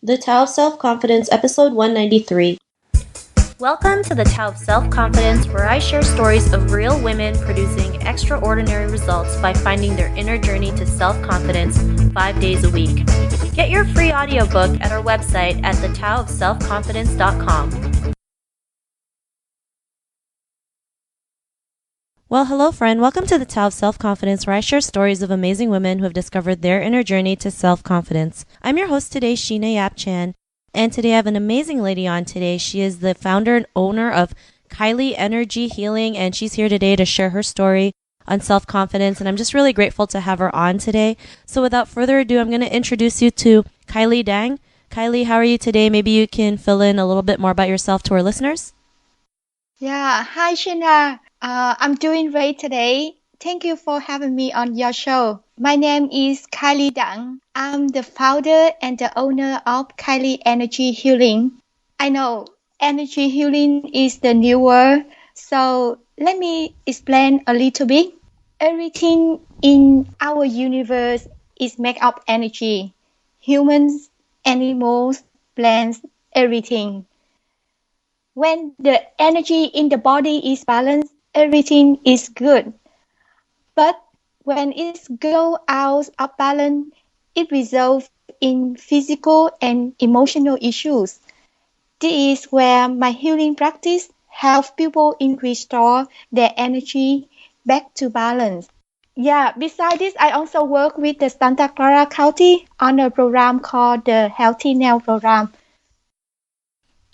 The Tao of Self-Confidence, Episode 193. Welcome to the Tao of Self-Confidence, where I share stories of real women producing extraordinary results by finding their inner journey to self-confidence 5 days a week. Get your free audiobook at our website at thetaoofselfconfidence.com. Well, hello, friend. Welcome to the Tao of Self-Confidence, where I share stories of amazing women who have discovered their inner journey to self-confidence. I'm your host today, Sheena Yap Chan, and today I have an amazing lady on today. She is the founder and owner of Kylie Energy Healing, and she's here today to share her story on self-confidence, and I'm just really grateful to have her on today. So without further ado, I'm going to introduce you to Kylie Dang. Kylie, how are you today? Maybe you can fill in a little bit more about yourself to our listeners. Yeah, hi Sheena. I'm doing great today. Thank you for having me on your show. My name is Kylie Dang. I'm the founder and the owner of Kylie Energy Healing. I know energy healing is the new word, so let me explain a little bit. Everything in our universe is made of energy. Humans, animals, plants, everything. When the energy in the body is balanced, everything is good. But when it goes out of balance, it results in physical and emotional issues. This is where my healing practice helps people in restore their energy back to balance. Yeah, besides this, I also work with the Santa Clara County on a program called the Healthy Now program.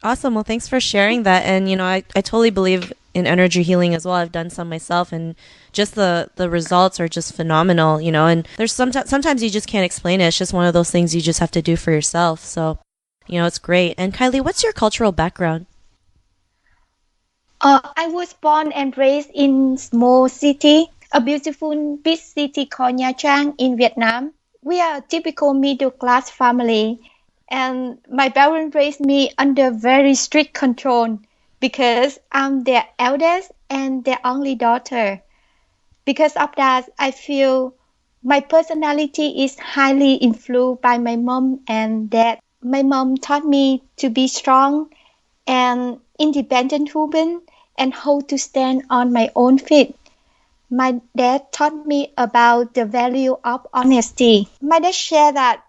Awesome. Well, thanks for sharing that. And, I totally believe in energy healing as well. I've done some myself, and just the results are just phenomenal, and there's sometimes you just can't explain it. It's just one of those things you just have to do for yourself. So, it's great. And Kylie, what's your cultural background? I was born and raised in small city, a beautiful big city called Nha Trang in Vietnam. We are a typical middle class family, and my parents raised me under very strict control because I'm their eldest and their only daughter. Because of that, I feel my personality is highly influenced by my mom and dad. My mom taught me to be strong and independent woman and how to stand on my own feet. My dad taught me about the value of honesty. My dad shared that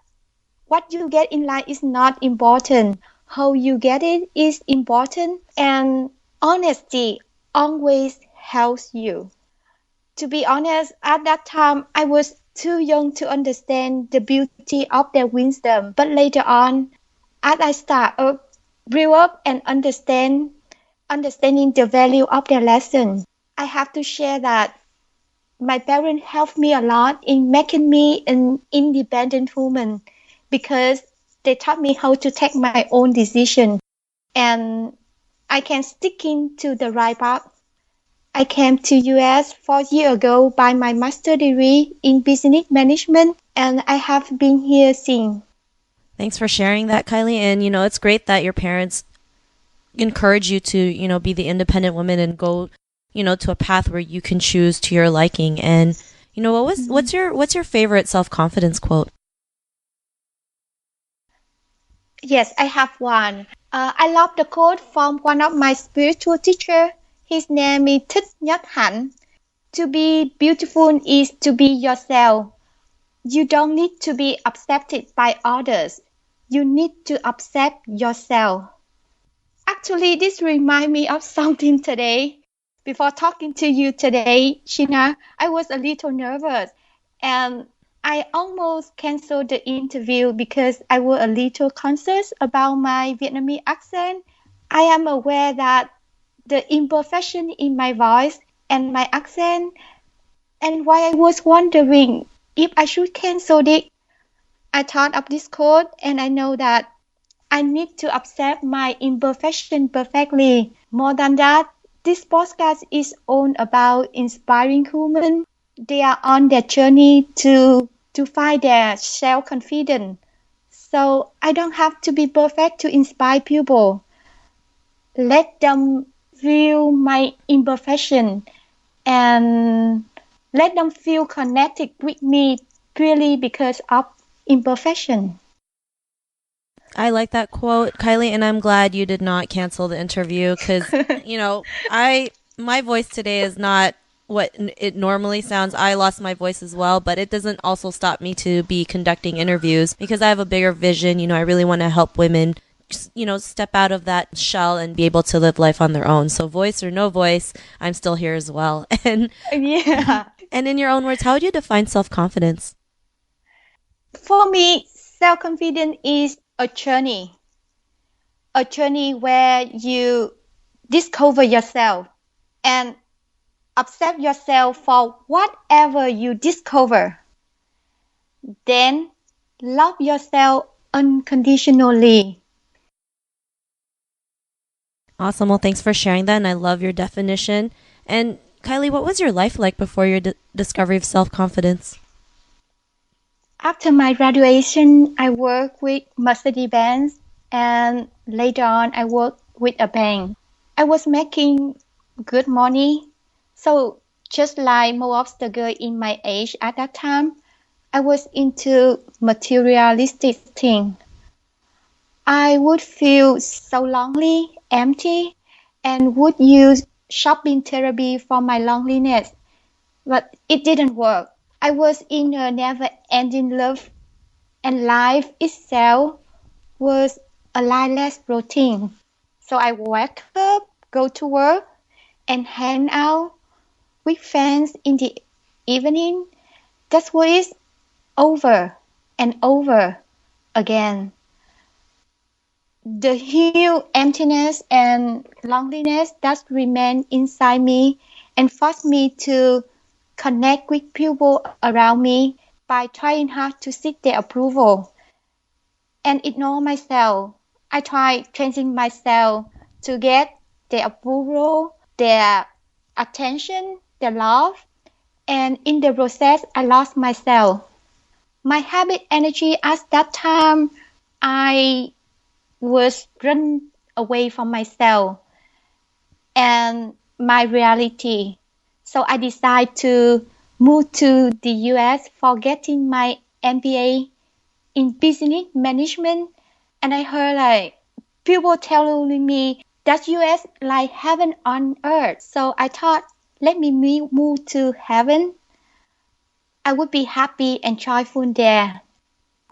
what you get in life is not important. How you get it is important, and honesty always helps you. To be honest, at that time I was too young to understand the beauty of their wisdom. But later on, as I grew up and understanding the value of their lesson, I have to share that my parents helped me a lot in making me an independent woman because they taught me how to take my own decision, and I can stick into the right path. I came to US 4 years ago by my master degree in business management, and I have been here since. Thanks for sharing that, Kylie. And, it's great that your parents encourage you to, be the independent woman and go, to a path where you can choose to your liking. And, what's your favorite self-confidence quote? Yes, I have one. I love the quote from one of my spiritual teacher. His name is Thích Nhất Hạnh. To be beautiful is to be yourself. You don't need to be accepted by others. You need to accept yourself. Actually, this reminds me of something today. Before talking to you today, Sheena, I was a little nervous and I almost canceled the interview because I was a little conscious about my Vietnamese accent. I am aware that the imperfection in my voice and my accent, and why I was wondering if I should cancel it. I thought of this quote and I know that I need to accept my imperfection perfectly. More than that, this podcast is all about inspiring humans. They are on their journey to find their self-confidence. So I don't have to be perfect to inspire people. Let them feel my imperfection and let them feel connected with me purely because of imperfection. I like that quote, Kylie, and I'm glad you did not cancel the interview because, my voice today is not what it normally sounds. I lost my voice as well, but it doesn't also stop me to be conducting interviews because I have a bigger vision. I really want to help women, step out of that shell and be able to live life on their own. So voice or no voice, I'm still here as well. And Yeah. and in your own words, how would you define self-confidence? For me, self-confidence is a journey where you discover yourself and accept yourself for whatever you discover. Then love yourself unconditionally. Awesome. Well, thanks for sharing that, and I love your definition. And Kylie, what was your life like before your discovery of self-confidence? After my graduation, I worked with Mercedes-Benz and later on I worked with a bank. I was making good money. So just like most of the girls in my age at that time, I was into materialistic things. I would feel so lonely, empty, and would use shopping therapy for my loneliness. But it didn't work. I was in a never-ending love, and life itself was a lifeless routine. So I wake up, go to work, and hang out with friends in the evening. That's what is over and over again. The huge emptiness and loneliness that remain inside me and force me to connect with people around me by trying hard to seek their approval and ignore myself. I tried changing myself to get their approval, their attention, their love, and in the process, I lost myself. My habit energy at that time, I was run away from myself and my reality. So I decided to move to the US for getting my MBA in business management. And I heard like people telling me that US like heaven on earth. So I thought, let me move to heaven. I would be happy and joyful there.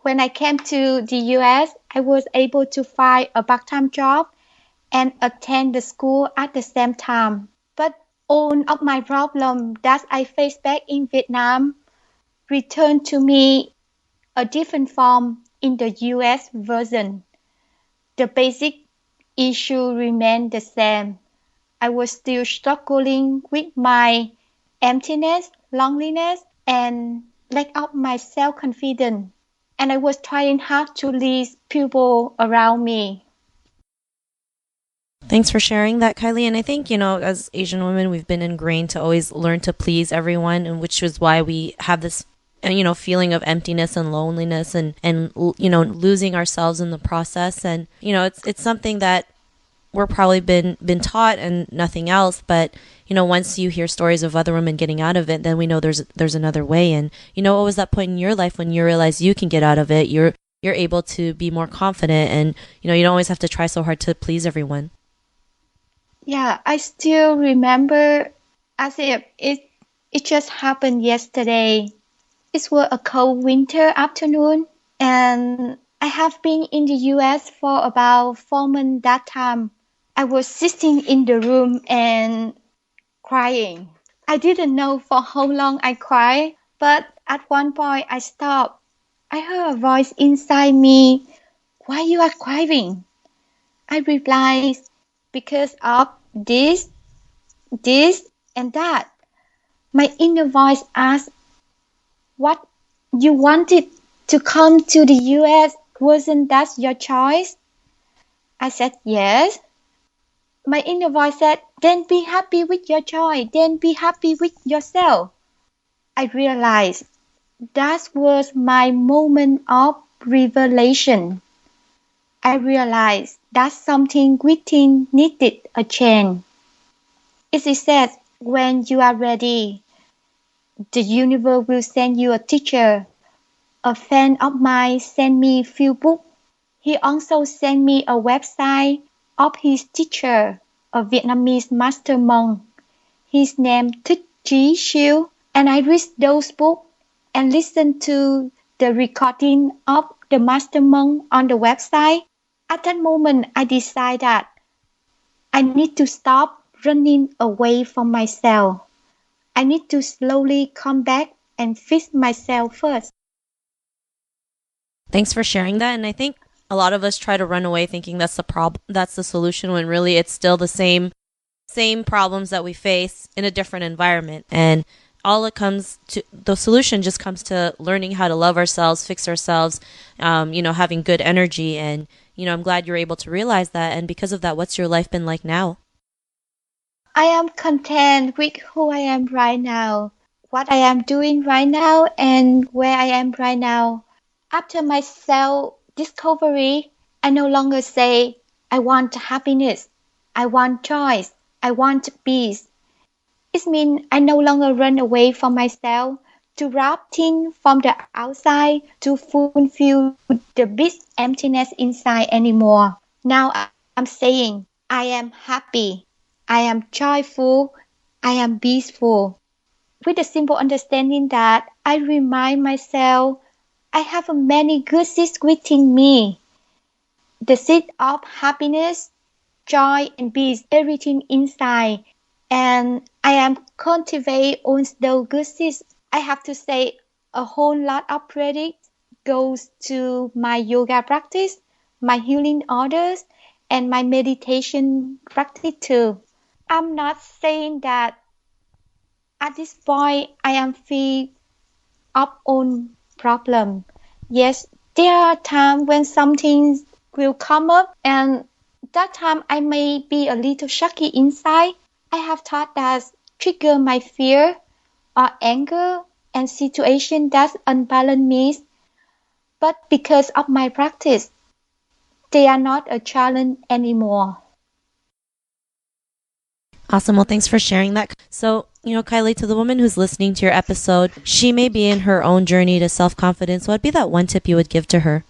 When I came to the US, I was able to find a part-time job and attend the school at the same time. But all of my problems that I faced back in Vietnam returned to me a different form in the US version. The basic issue remained the same. I was still struggling with my emptiness, loneliness, and lack of my self-confidence. And I was trying hard to please people around me. Thanks for sharing that, Kylie. And I think, as Asian women, we've been ingrained to always learn to please everyone, and which is why we have this, feeling of emptiness and loneliness and losing ourselves in the process. And, it's something that we're probably been taught and nothing else. But, once you hear stories of other women getting out of it, then we know there's another way. And, what was that point in your life when you realized you can get out of it? You're able to be more confident and, you don't always have to try so hard to please everyone. Yeah, I still remember as if it just happened yesterday. It was a cold winter afternoon, and I have been in the US for about 4 months that time. I was sitting in the room and crying. I didn't know for how long I cried, but at one point I stopped. I heard a voice inside me, "Why you are crying?" I replied, "Because of this, and that." My inner voice asked, "What, you wanted to come to the US? Wasn't that your choice?" I said, "Yes." My inner voice said, "Then be happy with your choice. Then be happy with yourself." I realized that was my moment of revelation. I realized that something within needed a change. It is said, when you are ready, the universe will send you a teacher. A friend of mine sent me a few books. He also sent me a website of his teacher, a Vietnamese master monk. His name Thích Trí Siêu, and I read those books and listened to the recording of the master monk on the website. At that moment, I decided that I need to stop running away from myself. I need to slowly come back and fix myself first. Thanks for sharing that. And I think a lot of us try to run away thinking that's the problem, that's the solution, when really it's still the same problems that we face in a different environment. And all it comes to, the solution just comes to learning how to love ourselves, fix ourselves, having good energy. And, I'm glad you're able to realize that. And because of that, what's your life been like now? I am content with who I am right now, what I am doing right now, and where I am right now. After my self-discovery, I no longer say, I want happiness, I want joy, I want peace. It means I no longer run away from myself to grab things from the outside to fulfill the big emptiness inside anymore. Now I'm saying, I am happy, I am joyful, I am peaceful. With the simple understanding that I remind myself I have many good seeds within me. The seed of happiness, joy, and peace, everything inside. And I am cultivate all those good seeds. I have to say a whole lot of credit goes to my yoga practice, my healing orders, and my meditation practice too. I'm not saying that at this point I am free of own problem. Yes, there are times when something will come up, and that time I may be a little shaky inside. I have thought that trigger my fear or anger and situation that unbalance me. But because of my practice, they are not a challenge anymore. Awesome. Well, thanks for sharing that. So, Kylie, to the woman who's listening to your episode, she may be in her own journey to self-confidence. What would be that one tip you would give to her?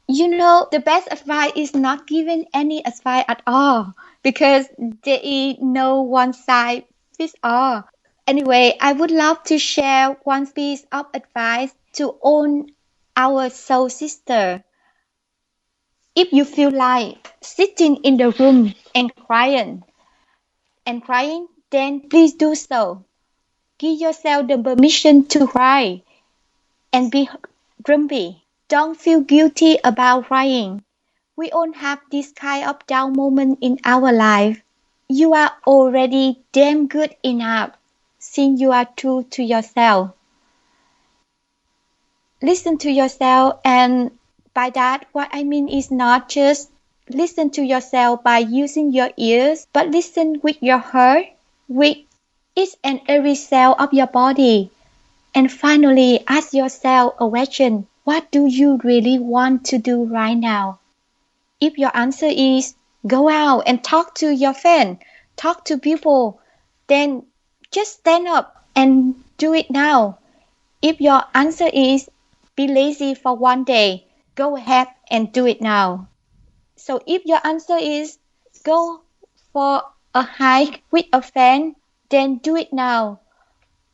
The best advice is not giving any advice at all because there is no one size fits all. Anyway, I would love to share one piece of advice to own our soul sister. If you feel like sitting in the room and crying, then please do so. Give yourself the permission to cry and be grumpy. Don't feel guilty about crying. We all have this kind of down moment in our life. You are already damn good enough since you are true to yourself. Listen to yourself, and by that what I mean is not just listen to yourself by using your ears, but listen with your heart, with each and every cell of your body. And finally, ask yourself a question. What do you really want to do right now? If your answer is go out and talk to your friend, talk to people, then just stand up and do it now. If your answer is be lazy for one day, go ahead and do it now. So if your answer is go for a hike with a friend, then do it now.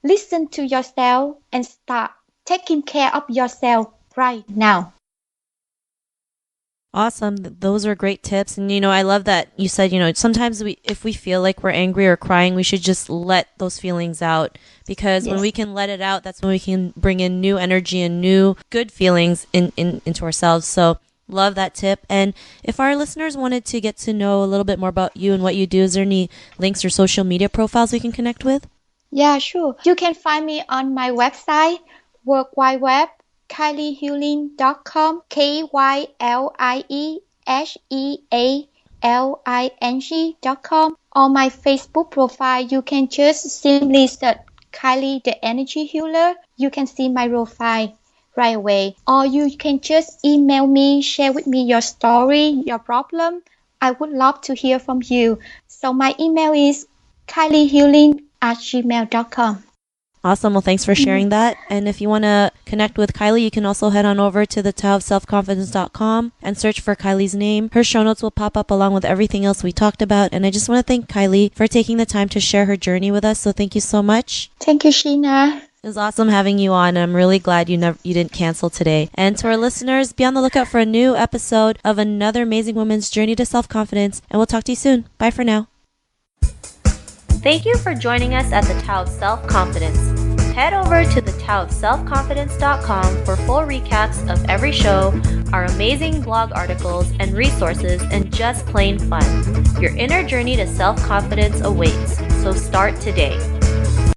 Listen to yourself and start taking care of yourself right now. Awesome. Those are great tips. And, I love that you said, sometimes if we feel like we're angry or crying, we should just let those feelings out, because when we can let it out, that's when we can bring in new energy and new good feelings into ourselves. So love that tip. And if our listeners wanted to get to know a little bit more about you and what you do, is there any links or social media profiles we can connect with? Yeah, sure. You can find me on my website, World Wide Web, KylieHealing.com, KylieHealing.com. On my Facebook profile, you can just simply search Kylie the Energy Healer. You can see my profile right away. Or you can just email me, share with me your story, your problem. I would love to hear from you. So my email is KylieHealing@gmail.com. Awesome. Well, thanks for sharing that. And if you want to connect with Kylie, you can also head on over to the taoofselfconfidence.com and search for Kylie's name. Her show notes will pop up along with everything else we talked about. And I just want to thank Kylie for taking the time to share her journey with us. So thank you so much. Thank you, Sheena. It was awesome having you on. I'm really glad you didn't cancel today. And to our listeners, be on the lookout for a new episode of another amazing woman's journey to self-confidence. And we'll talk to you soon. Bye for now. Thank you for joining us at the Tao of Self-Confidence. Head over to the taoofselfconfidence.com for full recaps of every show, our amazing blog articles and resources, and just plain fun. Your inner journey to self-confidence awaits, so start today.